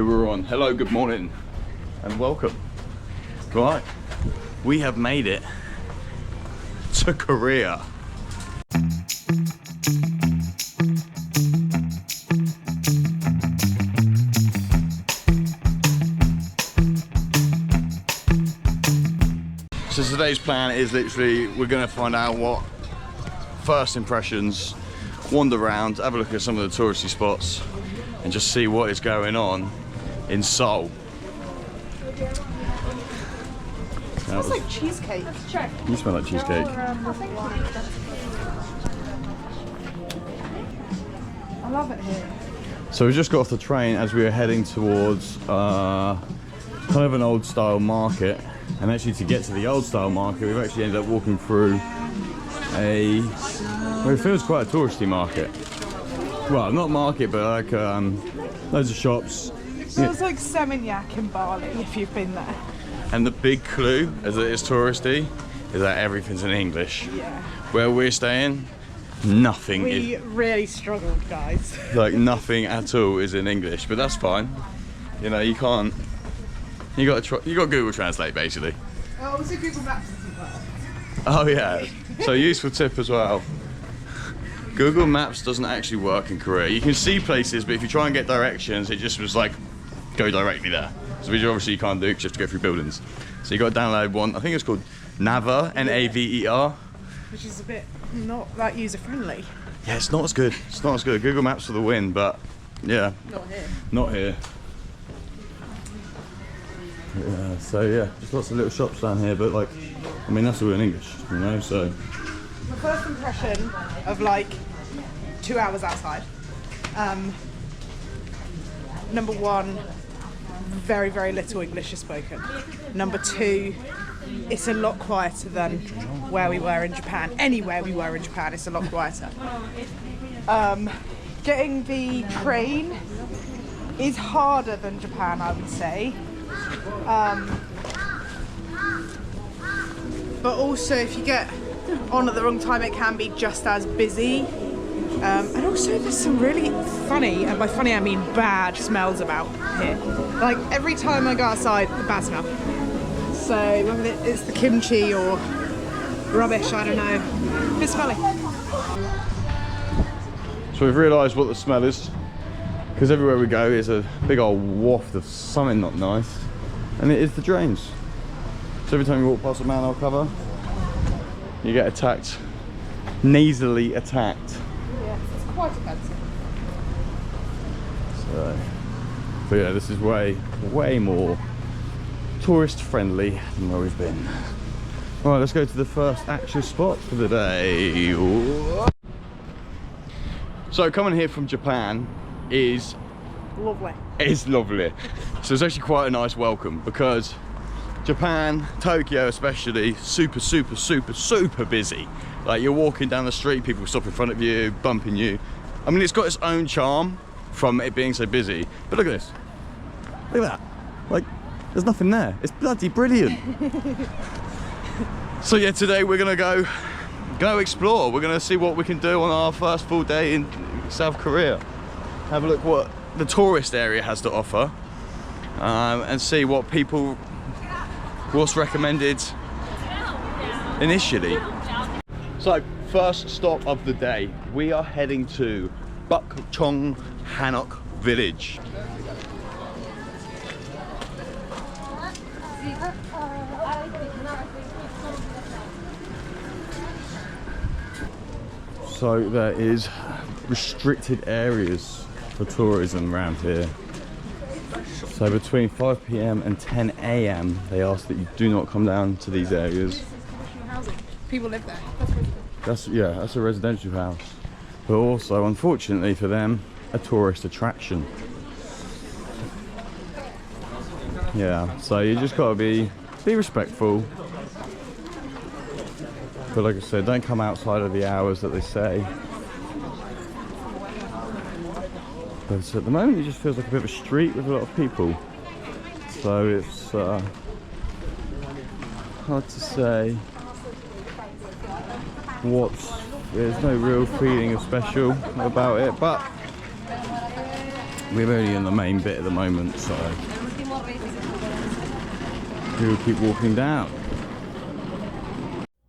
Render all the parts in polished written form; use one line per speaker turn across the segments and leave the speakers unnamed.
We're on. Hello, good morning, and welcome. Right, we have made it to Korea. So today's plan is literally we're going to find out what first impressions, wander around, have a look at some of the touristy spots, and just see what is going on in Seoul.
Smells like cheesecake.
You smell like cheesecake.
I love it here.
So we just got off the train as we were heading towards kind of an old style market, and actually to get to the old style market we've actually ended up walking through well, it feels quite a touristy market. Well, not market, but like loads of shops.
It feels like Seminyak in Bali if you've been there.
And the big clue, as it is touristy, is that everything's in English.
Yeah.
Where we're staying, nothing
We really struggled, guys.
like nothing at all is in English, but that's fine. You know, you can't. You got Google Translate basically.
Oh, also Google Maps doesn't work.
Oh yeah, so useful tip as well. Google Maps doesn't actually work in Korea. You can see places, but if you try and get directions, it just was like, go directly there. So which obviously you can't do because you have to go through buildings. So you got to download one, I think it's called Naver, N-A-V-E-R.
Which is a bit not that user-friendly.
Yeah, it's not as good. It's not as good. Google Maps for the win, but yeah.
Not here.
Not here. Yeah, so yeah, just lots of little shops down here, but like, I mean, that's all in English, you know, so.
My first impression of like 2 hours outside. Number one, very, very little English is spoken. Number two, it's a lot quieter than where we were in Japan. Anywhere we were in Japan, it's a lot quieter. Getting the train is harder than Japan, I would say. But also, if you get on at the wrong time, it can be just as busy. And also, there's some really funny, and by funny I mean bad, smells about here. Like every time I go outside, the bad smell. So whether it's the kimchi or rubbish, I don't know. A bit smelly.
So we've realised what the smell is, because everywhere we go is a big old waft of something not nice, and it is the drains. So every time you walk past a manhole cover, you get attacked, nasally attacked.
Yeah, it's quite offensive.
So, but yeah, this is way more tourist friendly than where we've been. All right, let's go to the first actual spot for the day. So coming here from Japan is
Lovely.
lovely. So it's actually quite a nice welcome, because Japan, Tokyo especially, super busy. Like you're walking down the street, people stop in front of you, bumping you. I mean, it's got its own charm from it being so busy, but look at this. Look at that. Like, there's nothing there. It's bloody brilliant. So yeah, today we're gonna go explore. We're gonna see what we can do on our first full day in South Korea. Have a look what the tourist area has to offer, and see what's recommended initially. So first stop of the day, we are heading to Bukchon Hanok Village. So there is restricted areas for tourism around here. So between 5 PM and 10 AM they ask that you do not come down to these areas.
People live there.
That's a residential house, but also unfortunately for them, a tourist attraction. Yeah, so you just gotta be respectful. But like I said, don't come outside of the hours that they say. But at the moment it just feels like a bit of a street with a lot of people. So it's hard to say there's no real feeling of special about it, but we're only in the main bit at the moment, so we'll keep walking down.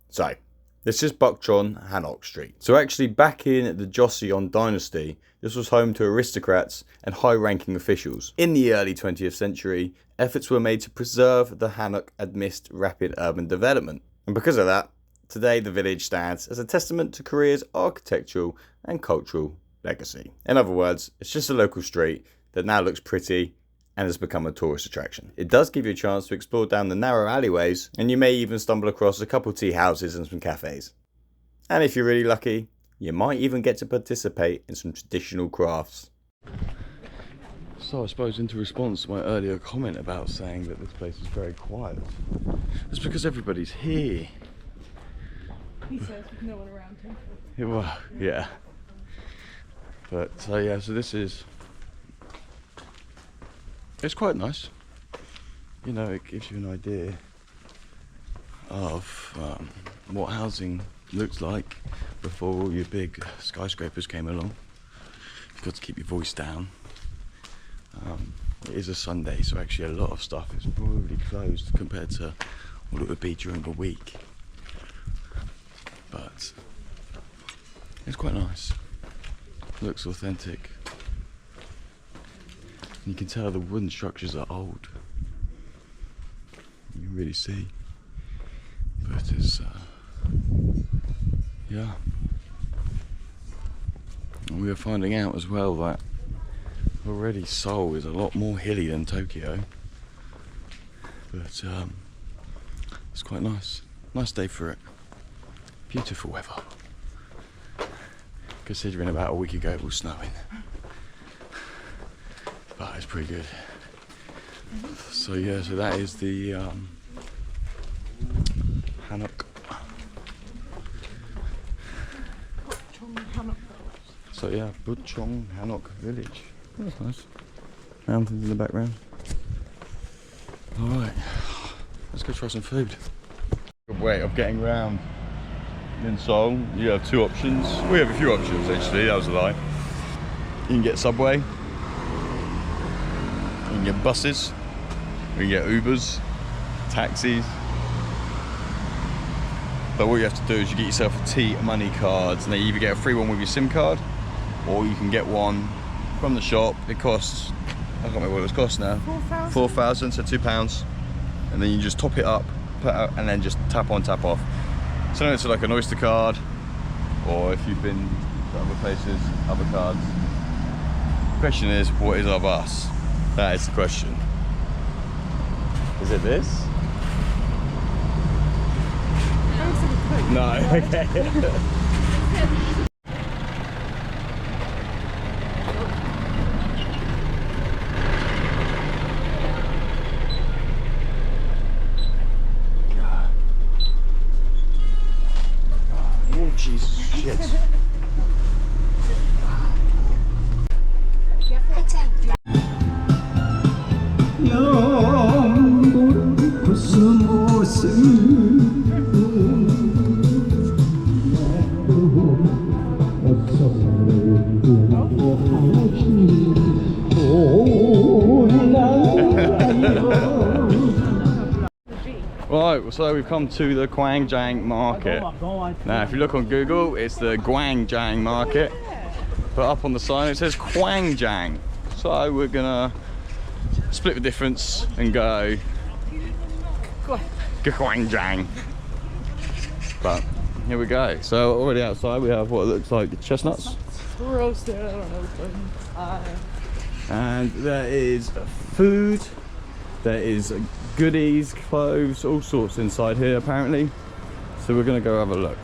So, this is Bukchon Hanok Street. So actually back in the Joseon dynasty, this was home to aristocrats and high-ranking officials. In the early 20th century, efforts were made to preserve the Hanok amidst rapid urban development. And because of that, today the village stands as a testament to Korea's architectural and cultural legacy. In other words, it's just a local street that now looks pretty and has become a tourist attraction. It does give you a chance to explore down the narrow alleyways, and you may even stumble across a couple tea houses and some cafes. And if you're really lucky, you might even get to participate in some traditional crafts. So I suppose into response to my earlier comment about saying that this place is very quiet, it's because everybody's here.
He says with no one around him.
Yeah, well, yeah. But yeah, so this is, it's quite nice. You know, it gives you an idea of what housing looks like before all your big skyscrapers came along. You've got to keep your voice down. It is a Sunday, so actually a lot of stuff is probably closed compared to what it would be during the week. But it's quite nice. Looks authentic. You can tell the wooden structures are old. You can really see. But it's, yeah. And we are finding out as well that already Seoul is a lot more hilly than Tokyo. But it's quite nice. Nice day for it. Beautiful weather. Considering about a week ago it was snowing. But it's pretty good. So yeah, so that is the Hanok. So yeah, Bukchon Hanok Village. That's nice. Mountains in the background. Alright, let's go try some food. Good way of getting around in Seoul. You have two options. We have a few options actually, that was a lie. You can get subway, you can get buses, you can get Ubers, taxis. But what you have to do is you get yourself a T-Money card, and then you either get a free one with your SIM card, or you can get one from the shop. It costs, I can't remember what it costs now. 4,000, so £2. And then you just top it up, put out, and then just tap on, tap off. So it's like an Oyster card, or if you've been to other places, other cards. The question is, what is our bus? That is the question. Is it this? No, okay. Oh, Jesus, shit. Right, so we've come to the Gwangjang Market. Now, if you look on Google, it's the Gwangjang Market, but up on the sign it says Gwangjang. So we're gonna split the difference and go Gwangjang. But here we go. So already outside we have what looks like chestnuts.
Roasted on open fire.
And there is food, there is goodies, clothes, all sorts inside here apparently. So we're gonna go have a look.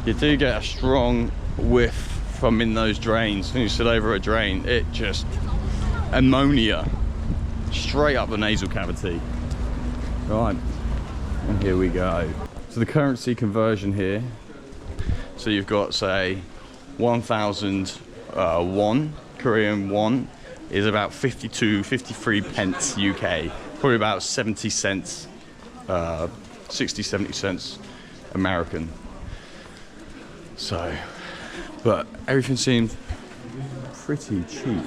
You do get a strong whiff from in those drains. When you sit over a drain, it just ammonia straight up the nasal cavity. Right, and here we go. So the currency conversion here. So you've got, say, 1,000 won, Korean won, is about 53 pence UK. Probably about 70 cents, 60, 70 cents American. So but everything seems pretty cheap.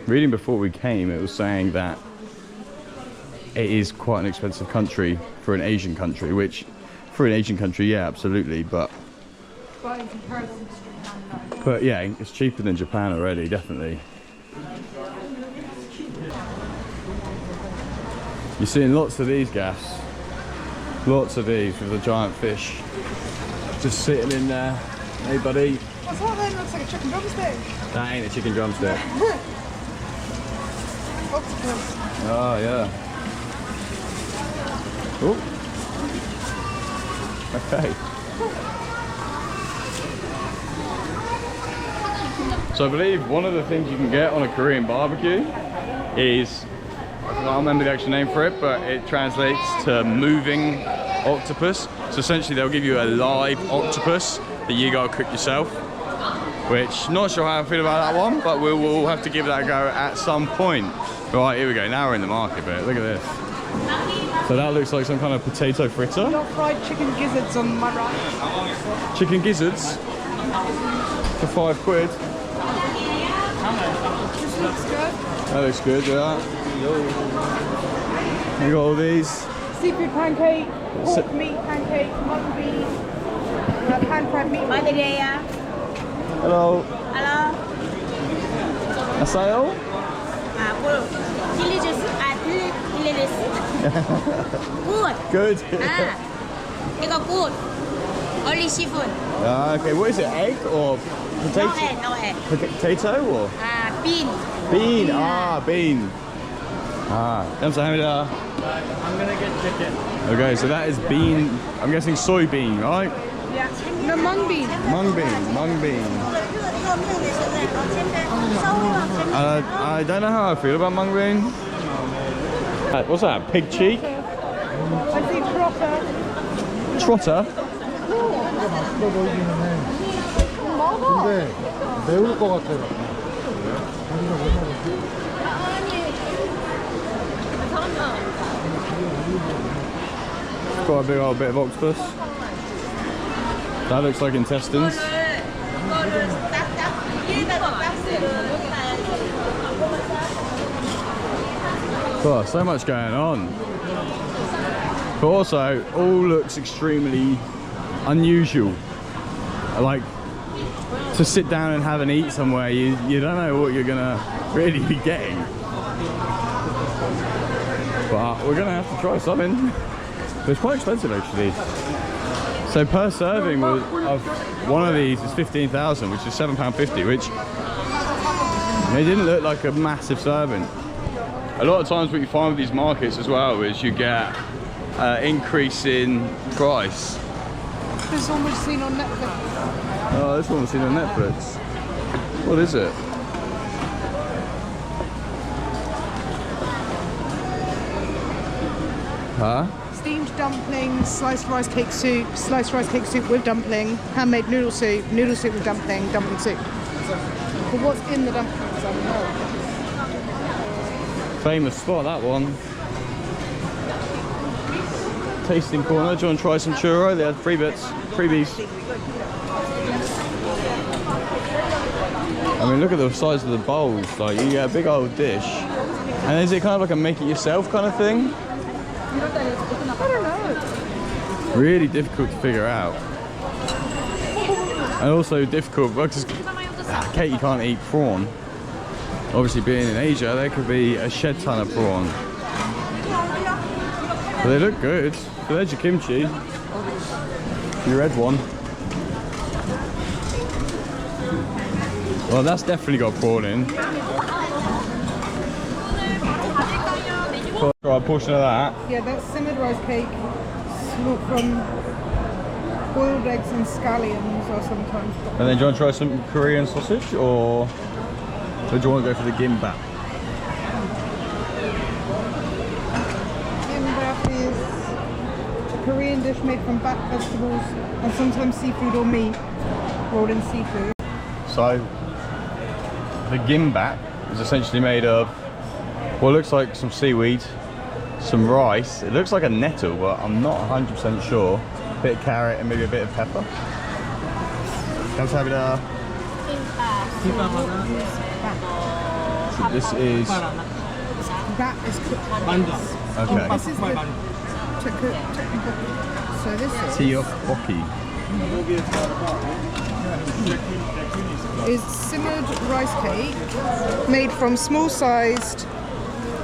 Reading before we came, it was saying that it is quite an expensive country for an Asian country, which for an Asian country, yeah, absolutely, but
in comparison to Japan, no.
but yeah, it's cheaper than Japan already, definitely. You're seeing lots of these gaffs, lots of these with the giant fish just sitting in there. Hey buddy.
What's that then? Looks like a chicken drumstick.
That ain't a chicken drumstick.
Octopus.
Oh yeah. Oh. Okay. So I believe one of the things you can get on a Korean barbecue is, I can't remember the actual name for it, but it translates to moving octopus. So essentially they'll give you a live octopus that you gotta cook yourself, which not sure how I feel about that one, but we'll have to give that a go at some point. Right, here we go, now we're in the market bit, look at this. So that looks like some kind of potato fritter.
Got fried chicken gizzards on my right.
Chicken gizzards for £5.
This looks good.
That looks good, yeah. You got all these.
Seafood pancake, pork meat pancake, mung bean, pan-fried meat.
Hello.
Hello.
Asayo?
Delicious. Delicious. Good.
Good.
They got good. Only seafood.
Okay, what is it? Egg or potato?
No egg, no egg.
Potato or?
Bean.
Bean. Bean. 감사합니다.
I'm gonna get chicken.
Okay, so that is bean. I'm guessing soybean, right?
Yeah. No, mung bean.
Mung bean. I don't know how I feel about mung bean. What's that? Pig cheek?
I see trotter.
Trotter?
근데 매울 것 같아요.
Got a big old bit of octopus. That looks like intestines. Oh, so much going on. But also, all looks extremely unusual. Like, to sit down and have and eat somewhere, you don't know what you're gonna really be getting. But we're gonna have to try something. But it's quite expensive actually. So per serving of one of these is 15,000, which is £7.50, which they didn't look like a massive serving. A lot of times what you find with these markets as well is you get increase in price.
This one we've seen on Netflix.
Oh, this one was seen on Netflix. What is it? Huh?
Steamed dumplings, sliced rice cake soup with dumpling, handmade noodle soup with dumpling, dumpling soup. But what's in the dumplings? I don't know.
Famous spot, that one. Tasting corner. Do you want to try some churro? They had freebies. I mean, look at the size of the bowls. Like, you get a big old dish. And is it kind of like a make it yourself kind of thing?
I don't know.
Really difficult to figure out. And also difficult because Katie can't eat prawn. Obviously being in Asia, there could be a shed ton of prawn. But they look good. So there's your kimchi. Your red one. Well, that's definitely got prawn in. Try a portion of that.
Yeah, that's simmered rice cake from boiled eggs and scallions or sometimes.
And then do you want to try some Korean sausage or do you want to go for the gimbap?
Gimbap is a Korean dish made from bat vegetables and sometimes seafood or meat rolled in seafood.
So the gimbap is essentially made of what looks like some seaweed, some rice. It looks like a nettle, but I'm not 100% sure. A bit of carrot and maybe a bit of pepper. 감사합니다. So this is
That is cooked.
okay.
This is the so this
Tteokbokki.
is simmered rice cake made from small-sized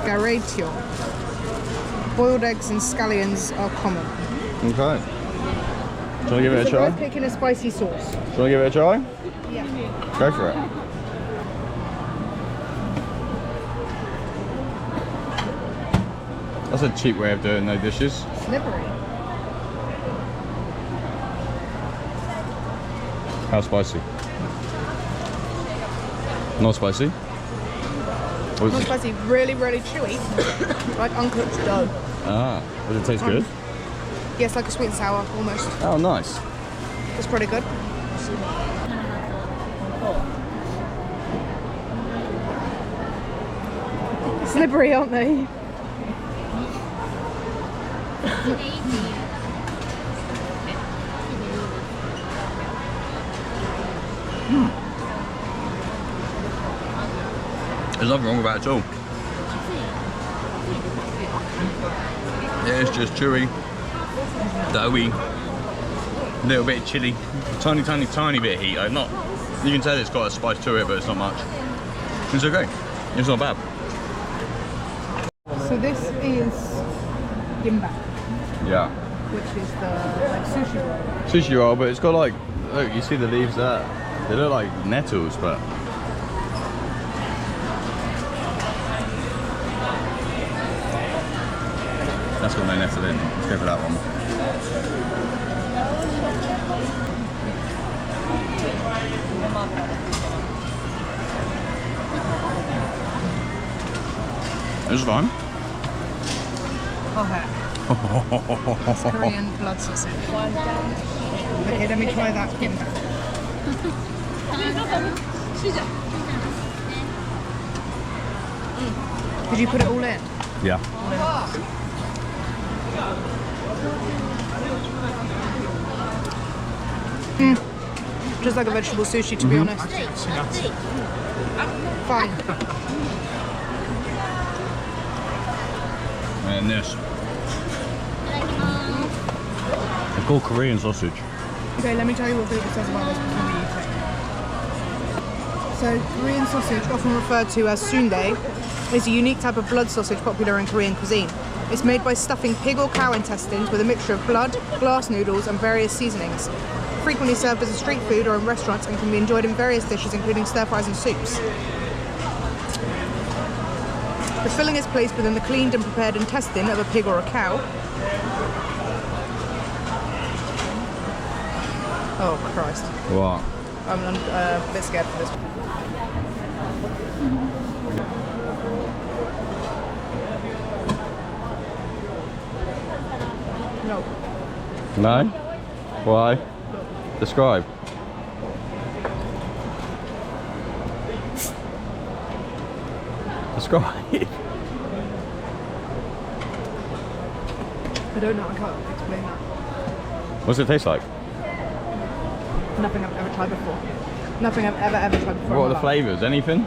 garetio. Boiled eggs and scallions are common.
Okay. Do you want to give it a
It's a
try?
rice cake in a spicy sauce.
Do you want to give it a try?
Yeah.
Go for it. That's a cheap way of doing no dishes.
Slippery.
How spicy? Not spicy? Or is
Not
it-
spicy, really, really chewy. Like uncooked dough.
Ah, does it taste good?
Yes, like a sweet and sour almost.
Oh, nice.
It's pretty good. Slippery, aren't they?
There's nothing wrong with that at all. Yeah, it's just chewy, doughy, a little bit chilly, tiny bit of heat. Like not, you can tell it's got a spice to it, but it's not much. It's okay. It's not bad.
So this is gimbap,
Yeah.
which is the like sushi roll.
Sushi roll, but it's got like, look, you see the leaves there? They look like nettles, but that's got no nettle in. Let's go for that one. This is fine.
Okay. It's Korean blood sausage. Okay, let me try that gimbap. Did you put it all in?
Yeah.
Just like a vegetable sushi, to be honest. Fine.
And this. They're called Korean sausage.
Okay, let me tell you what Google says about this before we eat it. So, Korean sausage, often referred to as sundae, is a unique type of blood sausage popular in Korean cuisine. It's made by stuffing pig or cow intestines with a mixture of blood, glass noodles, and various seasonings. Frequently served as a street food or in restaurants and can be enjoyed in various dishes, including stir-fries and soups. The filling is placed within the cleaned and prepared intestine of a pig or a cow. Oh, Christ.
What?
I'm a bit scared for this. No.
No? Why? Describe. Describe.
I don't know, I can't explain that.
What's it taste like?
Nothing I've ever tried before. Nothing I've ever tried before.
What are
in
the
my life.
flavours? Anything?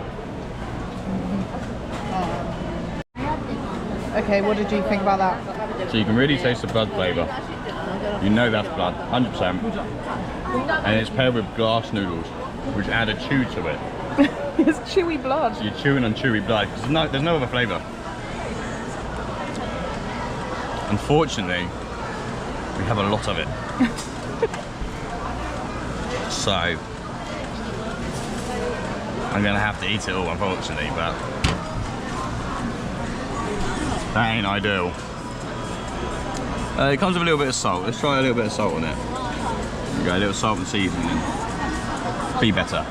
Okay, what did you think about that?
So you can really taste the blood flavour. You know that's blood, 100%. And it's paired with glass noodles, which add a chew to it.
It's chewy blood.
So you're chewing on chewy blood, because there's no other flavour. Unfortunately, we have a lot of it. So, I'm going to have to eat it all, unfortunately, but that ain't ideal. It comes with a little bit of salt. Let's try a little bit of salt on it. There you go, a little salt and seasoning. Be better.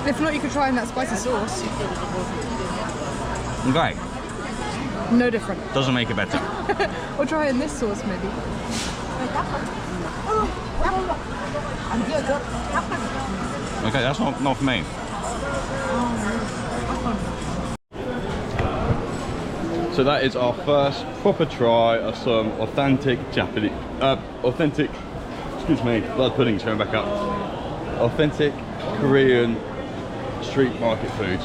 If not, you could try in that spicy sauce.
Okay,
No different.
doesn't make it better.
Or try in this sauce, maybe.
Okay, that's not for me. So that is our first proper try of some authentic Japanese, excuse me, blood pudding. Showing back up. authentic Korean street market food.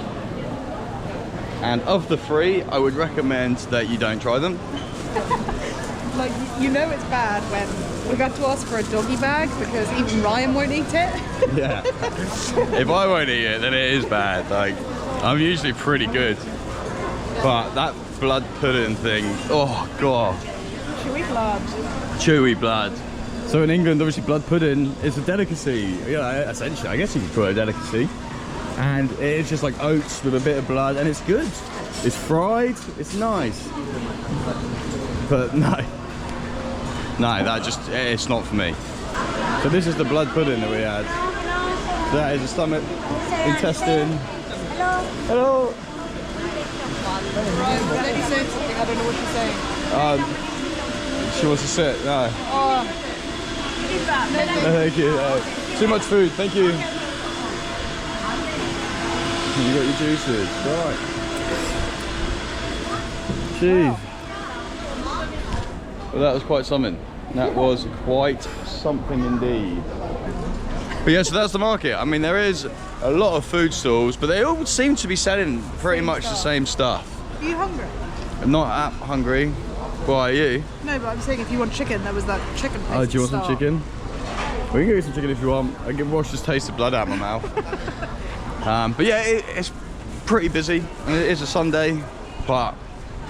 And of the three, I would recommend that you don't try them.
Like, you know it's bad when we've had to ask for a doggy bag because even Ryan won't eat it.
Yeah. If I won't eat it, then it is bad. Like, I'm usually pretty good. But that blood pudding thing, oh God.
Chewy blood.
Chewy blood. So in England, obviously blood pudding is a delicacy. Yeah, essentially, I guess you could call it a delicacy. And it is just like oats with a bit of blood, and it's good. It's fried, it's nice. But no, that just, it's not for me. So this is the blood pudding that we had. So that is the stomach, intestine. Hello.
Ryan, the lady saying something, I don't know what she's saying.
She wants to sit, no.
Oh.
No, thank you. Too much food, thank you. You got your juices, right. Jeez. Well, that was quite something. That was quite something indeed. But yeah, so that's the market. I mean, there is a lot of food stalls, but they all seem to be selling pretty much the same stuff.
Are you hungry?
I'm not that hungry. Why are you?
No, but I'm saying if you want chicken, there was that chicken place.
Oh, do you want some chicken? We can get some chicken if you want. I can wash this taste of blood out of my mouth. But yeah, it's pretty busy. And it is a Sunday, but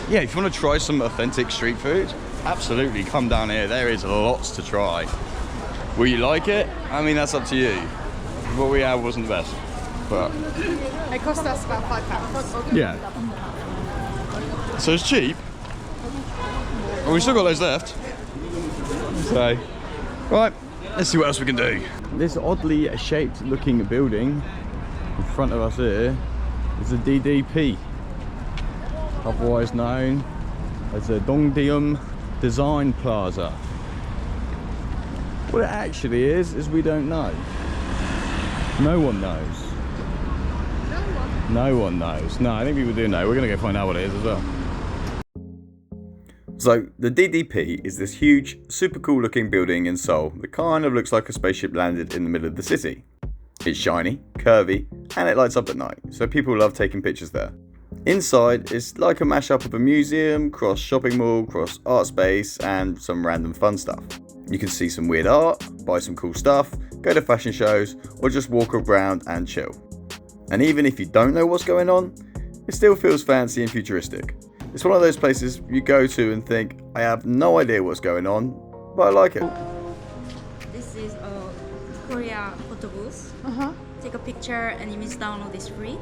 yeah, if you want to try some authentic street food, absolutely come down here. There is lots to try. Will you like it? I mean, that's up to you. What we had wasn't the best, but
it cost us about £5.
yeah. So it's cheap. And we still got those left. So, right, let's see what else we can do. This oddly shaped looking building in front of us here is the DDP, otherwise known as the Dongdaemun Design Plaza. What it actually is we don't know. No one knows. No one knows. No, I think people do know. We're gonna go find out what it is as well. So, the DDP is this huge, super cool looking building in Seoul that kind of looks like a spaceship landed in the middle of the city. It's shiny, curvy, and it lights up at night, so people love taking pictures there. Inside is like a mashup of a museum, cross shopping mall, cross art space, and some random fun stuff. You can see some weird art, buy some cool stuff, go to fashion shows, or just walk around and chill. And even if you don't know what's going on, it still feels fancy and futuristic. It's one of those places you go to and think, I have no idea what's going on, but I like it.
This is a Korea photo booth. Take a picture and image download is free,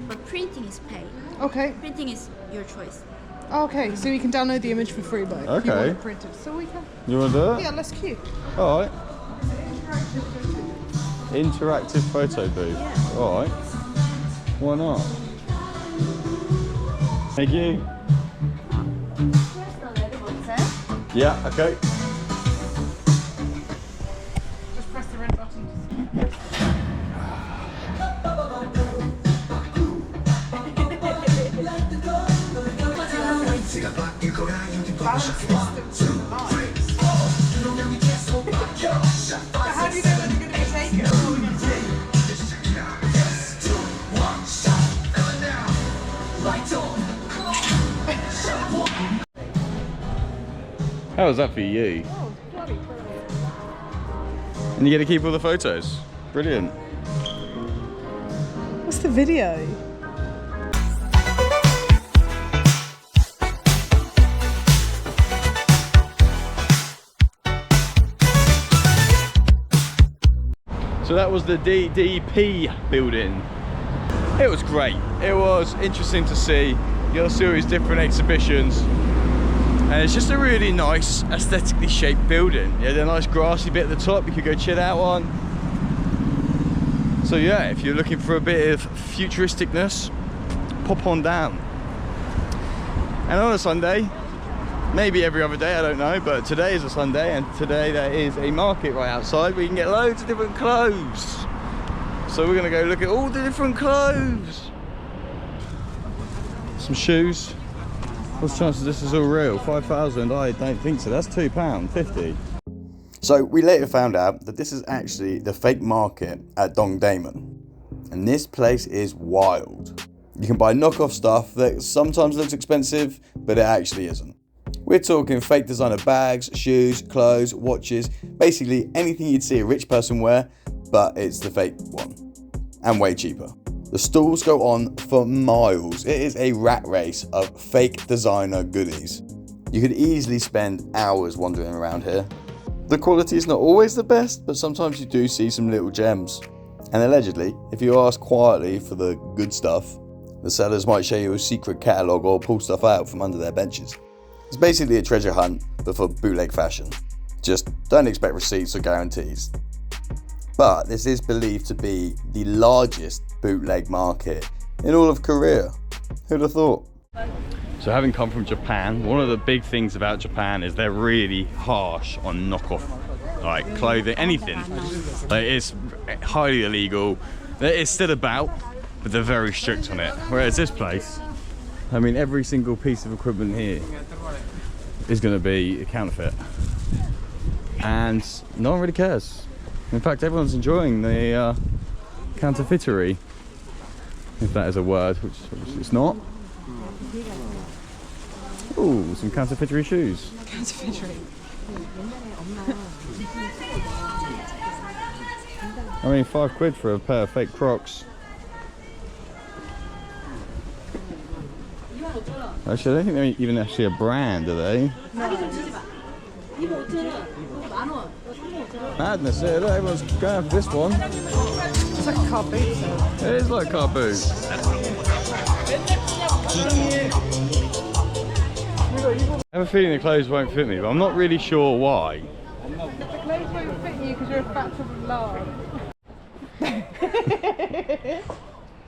but printing is paid.
Okay.
Printing is your choice.
Okay, so you can download the image for free, but if you want it printed, so we can.
You want to do it?
Yeah, let's queue.
All right. Interactive photo booth.
Yeah.
All right. Why not? Thank you. Yeah. Okay.
Just press the red button. Balance distance in the lines. How do you know when you're going to be taken?
How was that for you?
Oh, bloody brilliant.
And you get to keep all the photos. Brilliant.
What's the video?
So that was the DDP building. It was great. It was interesting to see. You got to see all these different exhibitions. And it's just a really nice, aesthetically shaped building. You had a nice grassy bit at the top you could go chill out on. So yeah, if you're looking for a bit of futuristicness, pop on down. And on a Sunday, maybe every other day, I don't know, but today is a Sunday, and today there is a market right outside where you can get loads of different clothes. So we're gonna go look at all the different clothes. Some shoes. What's the chances this is all real? 5,000? I don't think so. That's £2.50. So we later found out that this is actually the fake market at Dongdaemun. And this place is wild. You can buy knockoff stuff that sometimes looks expensive, but it actually isn't. We're talking fake designer bags, shoes, clothes, watches, basically anything you'd see a rich person wear, but it's the fake one. And way cheaper. The stalls go on for miles. It is a rat race of fake designer goodies. You could easily spend hours wandering around here. The quality is not always the best, but sometimes you do see some little gems. And allegedly, if you ask quietly for the good stuff, the sellers might show you a secret catalogue or pull stuff out from under their benches. It's basically a treasure hunt, but for bootleg fashion. Just don't expect receipts or guarantees. But this is believed to be the largest bootleg market in all of Korea. Who'd have thought? So having come from Japan, one of the big things about Japan is they're really harsh on knockoff, like clothing, anything. Like, it's highly illegal. It's still about, but they're very strict on it. Whereas this place, I mean, every single piece of equipment here is going to be a counterfeit. And no one really cares. In fact, everyone's enjoying the counterfeitery, if that is a word, which it's not. Ooh, some counterfeitery shoes.
Counterfeitery.
I mean, £5 for a pair of fake Crocs. Actually, I don't think they're even actually a brand, are they? Madness, yeah, look, everyone's going for this one.
It's like a car boot.
It is like a car boot. I have a feeling the clothes won't fit me, but I'm not really sure why.
The clothes won't fit you because you're a fat lard.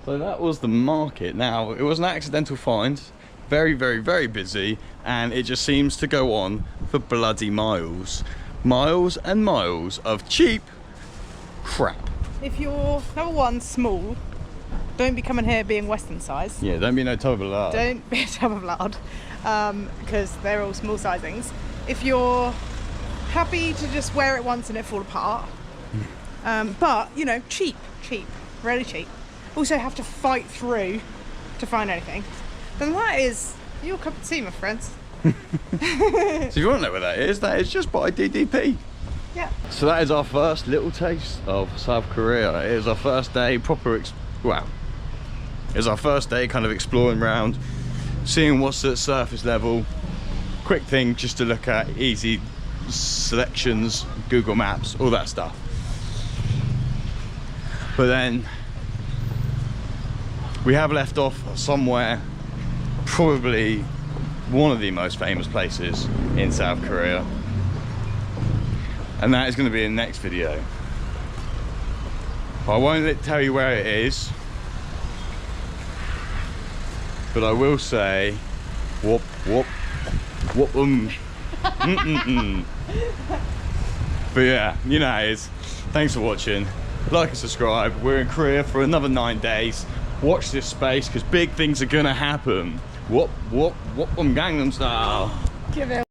So that was the market. Now, it was an accidental find. Very, very, very busy, and it just seems to go on for bloody miles. Miles and miles of cheap crap.
If you're, number one, small, don't be coming here being Western size.
Yeah, don't be no tub of lard.
Don't be a tub of lard, because they're all small sizings. If you're happy to just wear it once and it fall apart, but, you know, cheap, really cheap. Also have to fight through to find anything. Then that is your cup of tea, my friends.
So if you want to know where that is just by DDP.
Yeah.
So that is our first little taste of South Korea. It is our first day it was our first day kind of exploring around, seeing what's at surface level. Quick thing just to look at, easy selections, Google Maps, all that stuff. But then we have left off somewhere, probably one of the most famous places in South Korea, and that is going to be in the next video. I won't tell you where it is, but I will say whoop whoop whoop But yeah, you know how it is. Thanks for watching. Like and subscribe. We're in Korea for another 9 days. Watch this space because big things are gonna happen. Whoop whoop whoop Gangnam Style.
Give it.